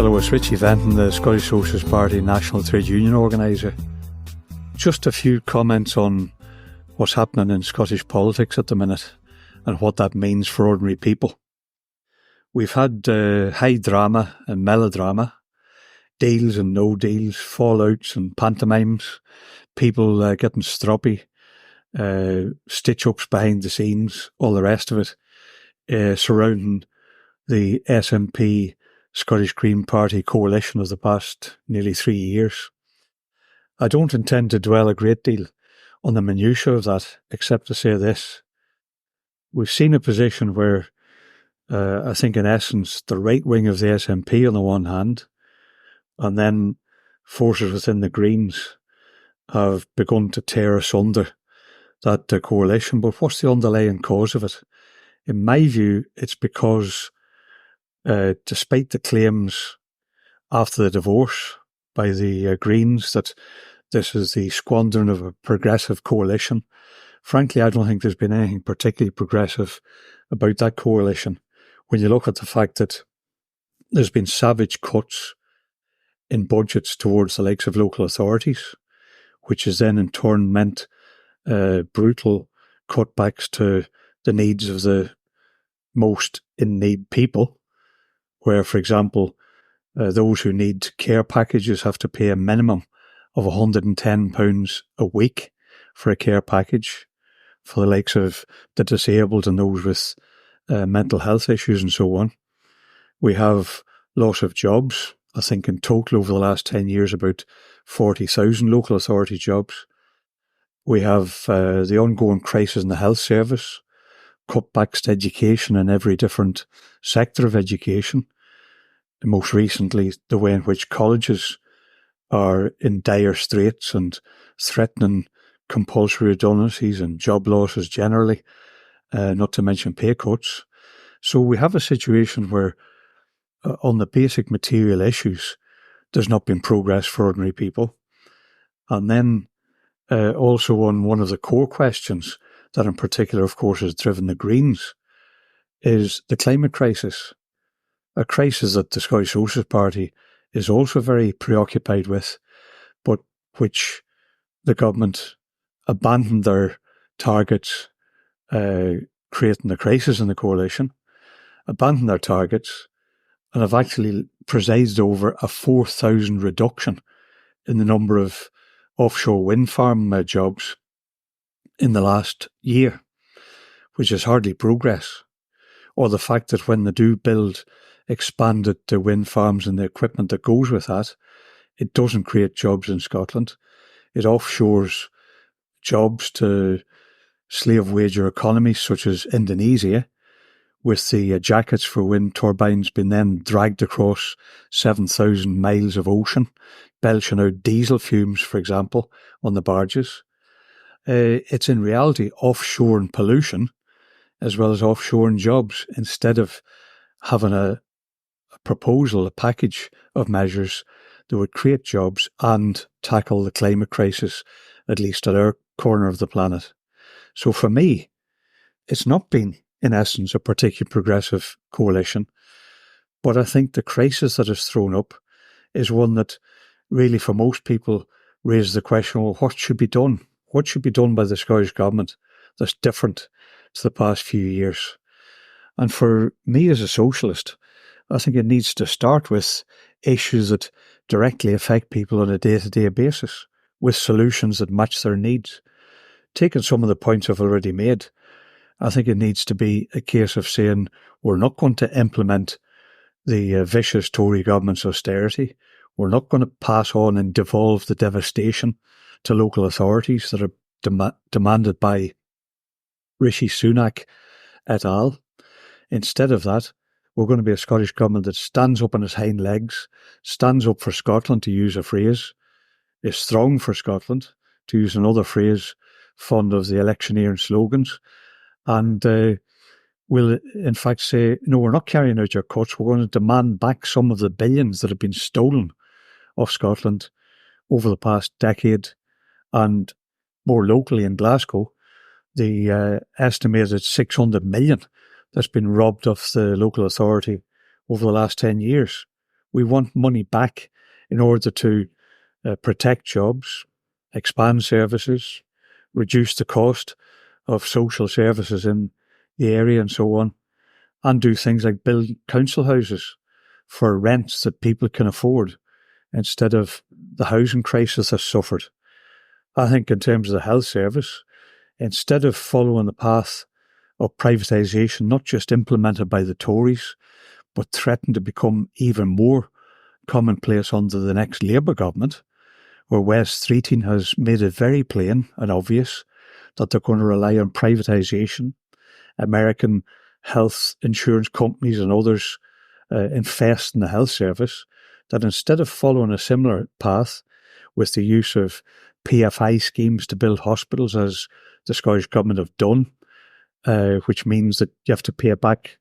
Hello, it's Richie Venton, the Scottish Socialist Party National Trade Union Organiser. Just a few comments on what's happening in Scottish politics at the minute and what that means for ordinary people. We've had high drama and melodrama, deals and no deals, fallouts and pantomimes, people getting stroppy, stitch-ups behind the scenes, all the rest of it, surrounding the SNP Scottish Green Party coalition of the past nearly 3 years. I don't intend to dwell a great deal on the minutiae of that, except to say this. We've seen a position where I think in essence the right wing of the SNP on the one hand, and then forces within the Greens have begun to tear asunder that coalition. But what's the underlying cause of it? In my view, it's because despite the claims after the divorce by the Greens that this is the squandering of a progressive coalition, frankly, I don't think there's been anything particularly progressive about that coalition. When you look at the fact that there's been savage cuts in budgets towards the likes of local authorities, which has then in turn meant brutal cutbacks to the needs of the most in need people, where, for example, those who need care packages have to pay a minimum of £110 a week for a care package for the likes of the disabled and those with mental health issues and so on. We have loss of jobs. I think in total over the last 10 years, about 40,000 local authority jobs. We have the ongoing crisis in the health service, cutbacks to education in every different sector of education. And most recently, the way in which colleges are in dire straits and threatening compulsory redundancies and job losses generally, not to mention pay cuts. So we have a situation where on the basic material issues, there's not been progress for ordinary people. And then also on one of the core questions that in particular, of course, has driven the Greens is the climate crisis, a crisis that the Scottish Socialist Party is also very preoccupied with, but which the government abandoned their targets, creating the crisis in the coalition, abandoned their targets, and have actually presided over a 4,000 reduction in the number of offshore wind farm jobs in the last year, which is hardly progress. Or the fact that when they do build expanded wind farms and the equipment that goes with that, it doesn't create jobs in Scotland. It offshores jobs to slave wager economies such as Indonesia, with the jackets for wind turbines being then dragged across 7,000 miles of ocean, belching out diesel fumes, for example, on the barges. It's in reality offshoring pollution as well as offshoring jobs, instead of having a proposal, a package of measures that would create jobs and tackle the climate crisis, at least at our corner of the planet. So for me, it's not been, in essence, a particularly progressive coalition, but I think the crisis that is thrown up is one that really for most people raises the question, well, what should be done? What should be done by the Scottish Government that's different to the past few years? And for me as a socialist, I think it needs to start with issues that directly affect people on a day-to-day basis, with solutions that match their needs. Taking some of the points I've already made, I think it needs to be a case of saying we're not going to implement the vicious Tory government's austerity. We're not going to pass on and devolve the devastation to local authorities that are demanded by Rishi Sunak et al. Instead of that, we're going to be a Scottish government that stands up on its hind legs, stands up for Scotland, to use a phrase, is strong for Scotland, to use another phrase fond of the electioneering slogans, and will in fact say, no, we're not carrying out your cuts, we're going to demand back some of the billions that have been stolen off Scotland over the past decade. And more locally in Glasgow, the estimated 600 million that's been robbed off the local authority over the last 10 years. We want money back in order to protect jobs, expand services, reduce the cost of social services in the area and so on, and do things like build council houses for rents that people can afford instead of the housing crisis that's suffered. I think in terms of the health service, instead of following the path of privatisation, not just implemented by the Tories, but threatened to become even more commonplace under the next Labour government, where West Streeting has made it very plain and obvious that they're going to rely on privatisation. American health insurance companies and others infest in the health service, that instead of following a similar path with the use of PFI schemes to build hospitals, as the Scottish Government have done, which means that you have to pay back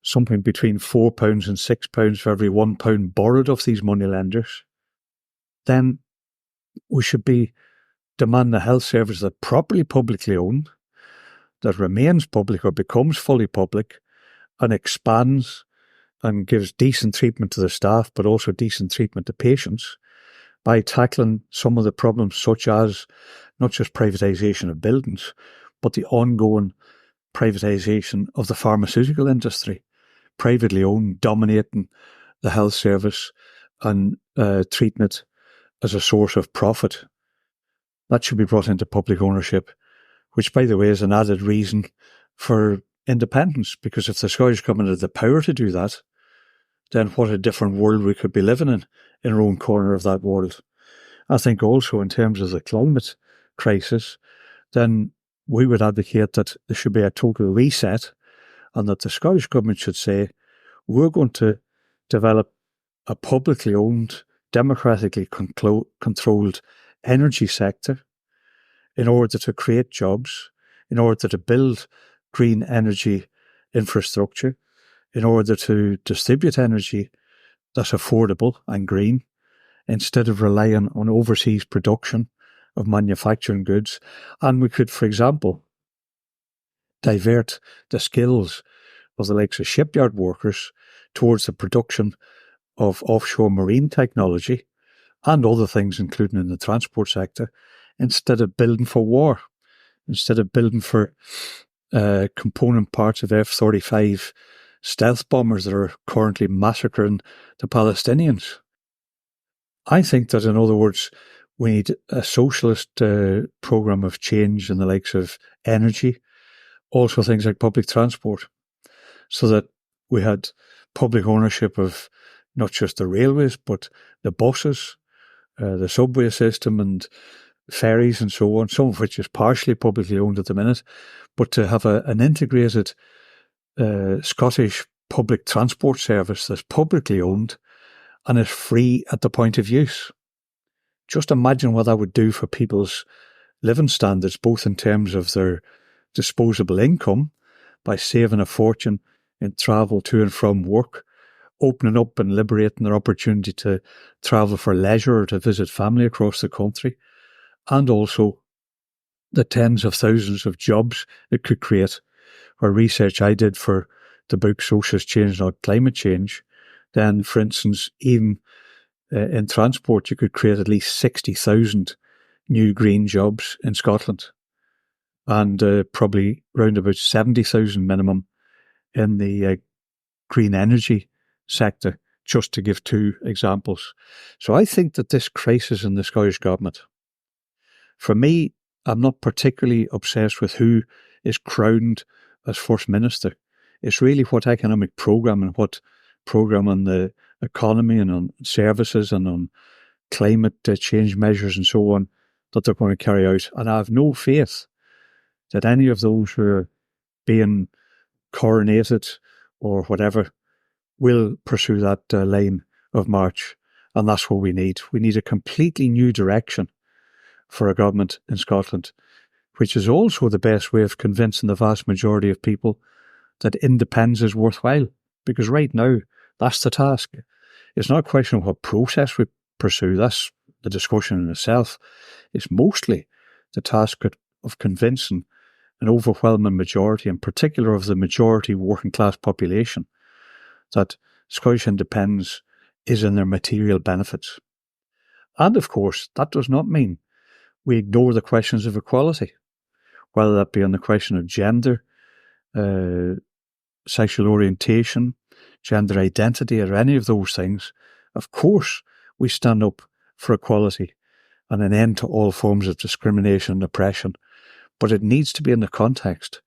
something between £4 and £6 for every £1 borrowed off these moneylenders, then we should be demanding a health service that properly publicly owned, that remains public or becomes fully public and expands and gives decent treatment to the staff, but also decent treatment to patients, by tackling some of the problems such as not just privatisation of buildings, but the ongoing privatisation of the pharmaceutical industry, privately owned, dominating the health service and treating it as a source of profit. That should be brought into public ownership, which, by the way, is an added reason for independence, because if the Scottish Government had the power to do that, then what a different world we could be living in our own corner of that world. I think also in terms of the climate crisis, then we would advocate that there should be a total reset and that the Scottish Government should say, we're going to develop a publicly owned, democratically controlled energy sector in order to create jobs, in order to build green energy infrastructure, in order to distribute energy that's affordable and green, instead of relying on overseas production of manufacturing goods. And we could, for example, divert the skills of the likes of shipyard workers towards the production of offshore marine technology and other things, including in the transport sector, instead of building for war, instead of building for component parts of F-35 stealth bombers that are currently massacring the Palestinians. I think that, in other words, we need a socialist programme of change in the likes of energy, also things like public transport, so that we had public ownership of not just the railways, but the buses, the subway system and ferries and so on, some of which is partially publicly owned at the minute, but to have an integrated Scottish public transport service that's publicly owned and is free at the point of use. Just imagine what that would do for people's living standards, both in terms of their disposable income, by saving a fortune in travel to and from work, opening up and liberating their opportunity to travel for leisure or to visit family across the country, and also the tens of thousands of jobs it could create. Where research I did for the book Socialist Change, Not Climate Change, then, for instance, even in transport, you could create at least 60,000 new green jobs in Scotland, and probably round about 70,000 minimum in the green energy sector, just to give two examples. So I think that this crisis in the Scottish Government, for me, I'm not particularly obsessed with who is crowned as First Minister. It's really what economic programme and what programme on the economy and on services and on climate change measures and so on that they're going to carry out. And I have no faith that any of those who are being coronated or whatever will pursue that line of march. And that's what we need. We need a completely new direction for a government in Scotland, which is also the best way of convincing the vast majority of people that independence is worthwhile. Because right now, that's the task. It's not a question of what process we pursue. That's the discussion in itself. It's mostly the task of convincing an overwhelming majority, in particular of the majority working class population, that Scottish independence is in their material benefits. And of course, that does not mean we ignore the questions of equality, whether that be on the question of gender, sexual orientation, gender identity, or any of those things. Of course, we stand up for equality and an end to all forms of discrimination and oppression. But it needs to be in the context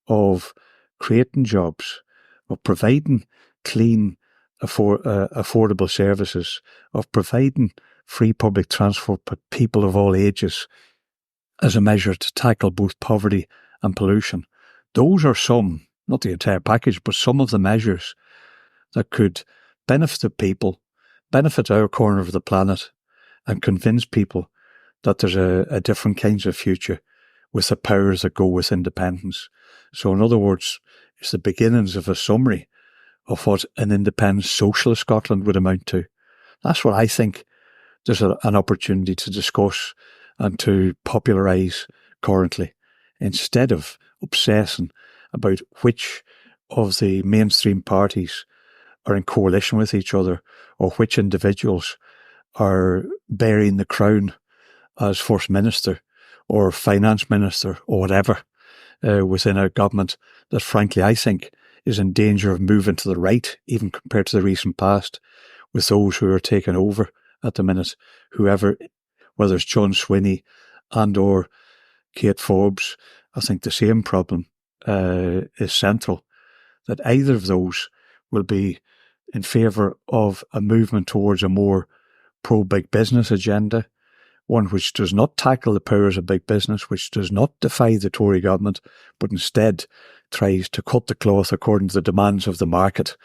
of creating jobs, of providing clean, affordable services, of providing free public transport for people of all ages as a measure to tackle both poverty and pollution. Those are some, not the entire package, but some of the measures that could benefit the people, benefit our corner of the planet, and convince people that there's a different kinds of future with the powers that go with independence. So in other words, it's the beginnings of a summary of what an independent socialist Scotland would amount to. That's what I think there's an opportunity to discuss and to popularise currently, instead of obsessing about which of the mainstream parties are in coalition with each other or which individuals are bearing the crown as First Minister or Finance Minister or whatever within our government that frankly I think is in danger of moving to the right, even compared to the recent past, with those who are taking over at the minute, whoever, whether it's John Swinney and or Kate Forbes. I think the same problem is central, that either of those will be in favour of a movement towards a more pro-big business agenda, one which does not tackle the powers of big business, which does not defy the Tory government, but instead tries to cut the cloth according to the demands of the market,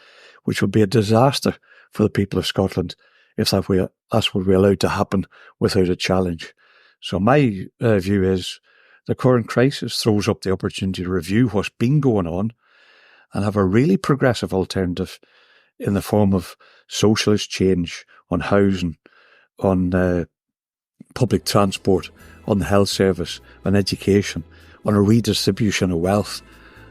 which will be a disaster for the people of Scotland if that's what we allowed to happen without a challenge. So my view is the current crisis throws up the opportunity to review what's been going on and have a really progressive alternative in the form of socialist change on housing, on public transport, on the health service, on education, on a redistribution of wealth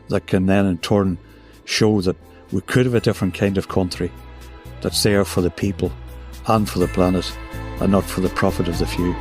that can then in turn show that we could have a different kind of country that's there for the people and for the planet and not for the profit of the few.